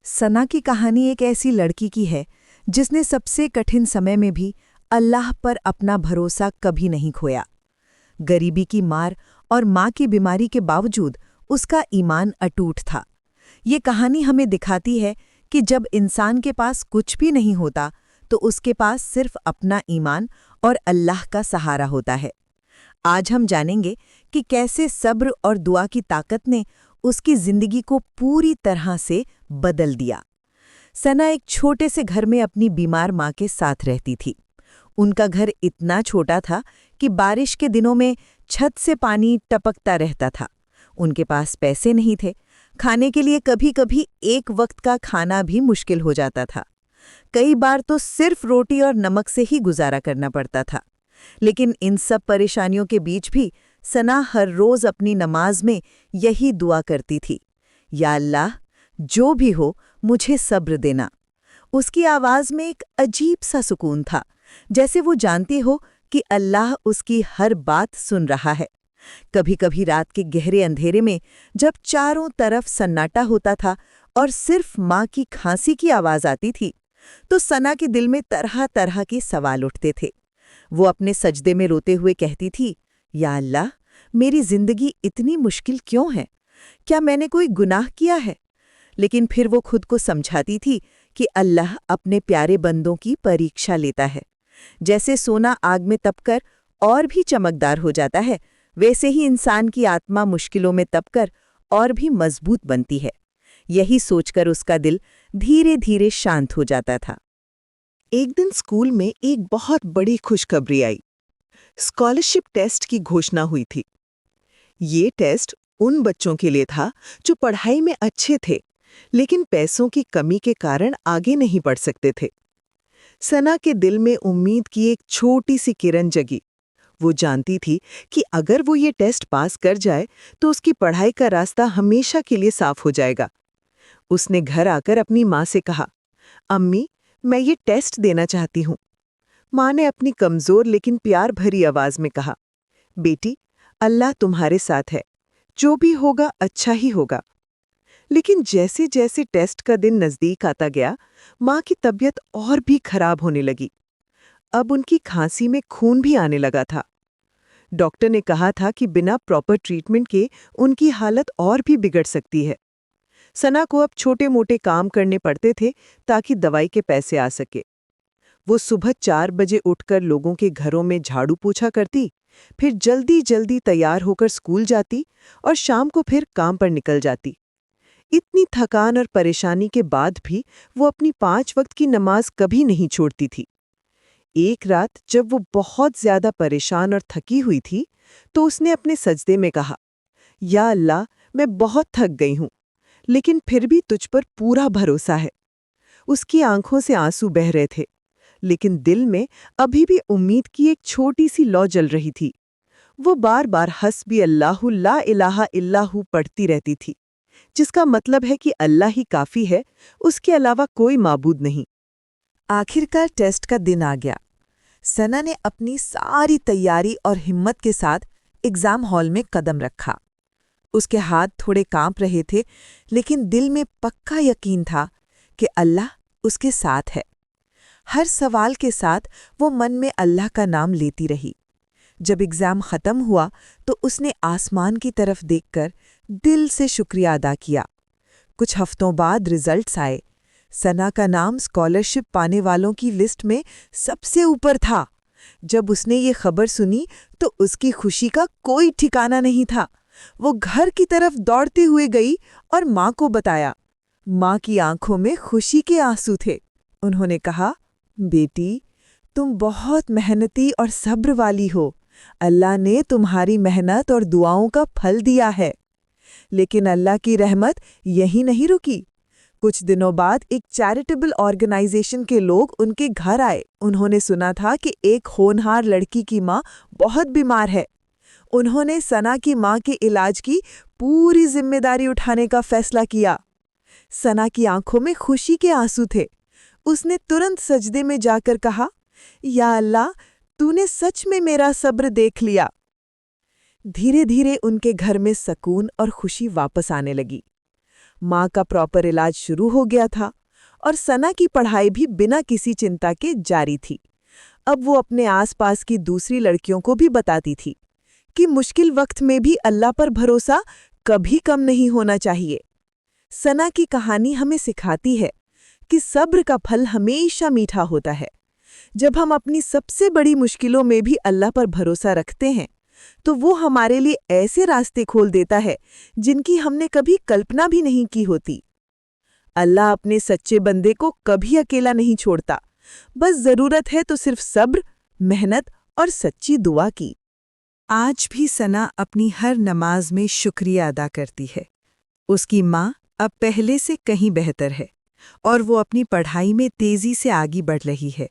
सना की कहानी एक ऐसी लड़की की है जिसने सबसे कठिन समय में भी अल्लाह पर अपना भरोसा कभी नहीं खोया। गरीबी की मार और माँ की बीमारी के बावजूद उसका ईमान अटूट था। ये कहानी हमें दिखाती है कि जब इंसान के पास कुछ भी नहीं होता तो उसके पास सिर्फ अपना ईमान और अल्लाह का सहारा होता है। आज हम जानेंगे कि कैसे सब्र और दुआ की ताकत ने उसकी जिंदगी को पूरी तरह से बदल दिया। सना एक छोटे से घर में अपनी बीमार माँ के साथ रहती थी। उनका घर इतना छोटा था कि बारिश के दिनों में छत से पानी टपकता रहता था। उनके पास पैसे नहीं थे। खाने के लिए कभी-कभी एक वक्त का खाना भी मुश्किल हो जाता था। कई बार तो सिर्फ रोटी और नमक से ही गुजारा करना पड़ता था। लेकिन इन सब परेशानियों के बीच भी सना हर रोज अपनी नमाज में यही दुआ करती थी, या अल्लाह, जो भी हो मुझे सब्र देना। उसकी आवाज में एक अजीब सा सुकून था, जैसे वो जानती हो कि अल्लाह उसकी हर बात सुन रहा है। कभी-कभी रात के गहरे अंधेरे में जब चारों तरफ सन्नाटा होता था और सिर्फ माँ की खांसी की आवाज आती थी, तो सना के दिल में तरह तरह के सवाल उठते थे। वो अपने सजदे में रोते हुए कहती थी, या अल्लाह, मेरी जिंदगी इतनी मुश्किल क्यों है? क्या मैंने कोई गुनाह किया है? लेकिन फिर वो खुद को समझाती थी कि अल्लाह अपने प्यारे बंदों की परीक्षा लेता है। जैसे सोना आग में तपकर और भी चमकदार हो जाता है, वैसे ही इंसान की आत्मा मुश्किलों में तपकर और भी मजबूत बनती है। यही सोचकर उसका दिल धीरे धीरे शांत हो जाता था। एक दिन स्कूल में एक बहुत बड़ी खुशखबरी आई। स्कॉलरशिप टेस्ट की घोषणा हुई थी। ये टेस्ट उन बच्चों के लिए था जो पढ़ाई में अच्छे थे, लेकिन पैसों की कमी के कारण आगे नहीं बढ़ सकते थे। सना के दिल में उम्मीद की एक छोटी सी किरण जगी। वो जानती थी कि अगर वो ये टेस्ट पास कर जाए तो उसकी पढ़ाई का रास्ता हमेशा के लिए साफ हो जाएगा। उसने घर आकर अपनी माँ से कहा, अम्मी, मैं ये टेस्ट देना चाहती हूँ। माँ ने अपनी कमजोर लेकिन प्यार भरी आवाज में कहा, बेटी, अल्लाह तुम्हारे साथ है, जो भी होगा अच्छा ही होगा। लेकिन जैसे जैसे टेस्ट का दिन नजदीक आता गया, माँ की तबीयत और भी खराब होने लगी। अब उनकी खांसी में खून भी आने लगा था। डॉक्टर ने कहा था कि बिना प्रॉपर ट्रीटमेंट के उनकी हालत और भी बिगड़ सकती है। सना को अब छोटे-मोटे काम करने पड़ते थे ताकि दवाई के पैसे आ सके। वो सुबह 4 बजे उठकर लोगों के घरों में झाड़ू पोछा करती, फिर जल्दी-जल्दी तैयार होकर स्कूल जाती और शाम को फिर काम पर निकल जाती। इतनी थकान और परेशानी के बाद भी वो अपनी 5 वक्त की नमाज कभी नहीं छोड़ती थी। एक रात जब वो बहुत ज्यादा परेशान और थकी हुई थी, तो उसने अपने सजदे में कहा, या अल्लाह, मैं बहुत थक गई हूँ, लेकिन फिर भी तुझ पर पूरा भरोसा है। उसकी आंखों से आंसू बह रहे थे, लेकिन दिल में अभी भी उम्मीद की एक छोटी सी लौ जल रही थी। वो बार बार हस्बी अल्लाहु ला इलाहा इल्लाहु पढ़ती रहती थी, जिसका मतलब है कि अल्लाह ही काफी है, उसके अलावा कोई माबूद नहीं। आखिरकार टेस्ट का दिन आ गया। सना ने अपनी सारी तैयारी और हिम्मत के साथ एग्जाम हॉल में कदम रखा। उसके हाथ थोड़े कांप रहे थे, लेकिन दिल में पक्का यकीन था कि अल्लाह उसके साथ है। हर सवाल के साथ वो मन में अल्लाह का नाम लेती रही। जब एग्जाम खत्म हुआ तो उसने आसमान की तरफ देखकर दिल से शुक्रिया अदा किया। कुछ हफ्तों बाद रिजल्ट्स आए। सना का नाम स्कॉलरशिप पाने वालों की लिस्ट में सबसे ऊपर था। जब उसने ये खबर सुनी तो उसकी खुशी का कोई ठिकाना नहीं था। वो घर की तरफ दौड़ते हुए गई और माँ को बताया। माँ की आंखों में खुशी के आंसू थे। उन्होंने कहा, बेटी, तुम बहुत मेहनती और सब्र वाली हो। अल्लाह ने तुम्हारी मेहनत और दुआओं का फल दिया है। लेकिन अल्लाह की रहमत यहीं नहीं रुकी। कुछ दिनों बाद एक चैरिटेबल ऑर्गेनाइजेशन के लोग उनके घर आए। उन्होंने सुना था कि एक होनहार लड़की की माँ बहुत बीमार है। उन्होंने सना की माँ के इलाज की पूरी जिम्मेदारी उठाने का फैसला किया। सना की आंखों में खुशी के आंसू थे। उसने तुरंत सजदे में जाकर कहा, या अल्लाह, तूने सच में मेरा सब्र देख लिया। धीरे धीरे उनके घर में सुकून और खुशी वापस आने लगी। माँ का प्रॉपर इलाज शुरू हो गया था और सना की पढ़ाई भी बिना किसी चिंता के जारी थी। अब वो अपने आसपास की दूसरी लड़कियों को भी बताती थी कि मुश्किल वक्त में भी अल्लाह पर भरोसा कभी कम नहीं होना चाहिए। सना की कहानी हमें सिखाती है कि सब्र का फल हमेशा मीठा होता है। जब हम अपनी सबसे बड़ी मुश्किलों में भी अल्लाह पर भरोसा रखते हैं तो वो हमारे लिए ऐसे रास्ते खोल देता है जिनकी हमने कभी कल्पना भी नहीं की होती। अल्लाह अपने सच्चे बंदे को कभी अकेला नहीं छोड़ता, बस जरूरत है तो सिर्फ सब्र, मेहनत और सच्ची दुआ की। आज भी सना अपनी हर नमाज में शुक्रिया अदा करती है। उसकी माँ अब पहले से कहीं बेहतर है और वो अपनी पढ़ाई में तेजी से आगे बढ़ रही है।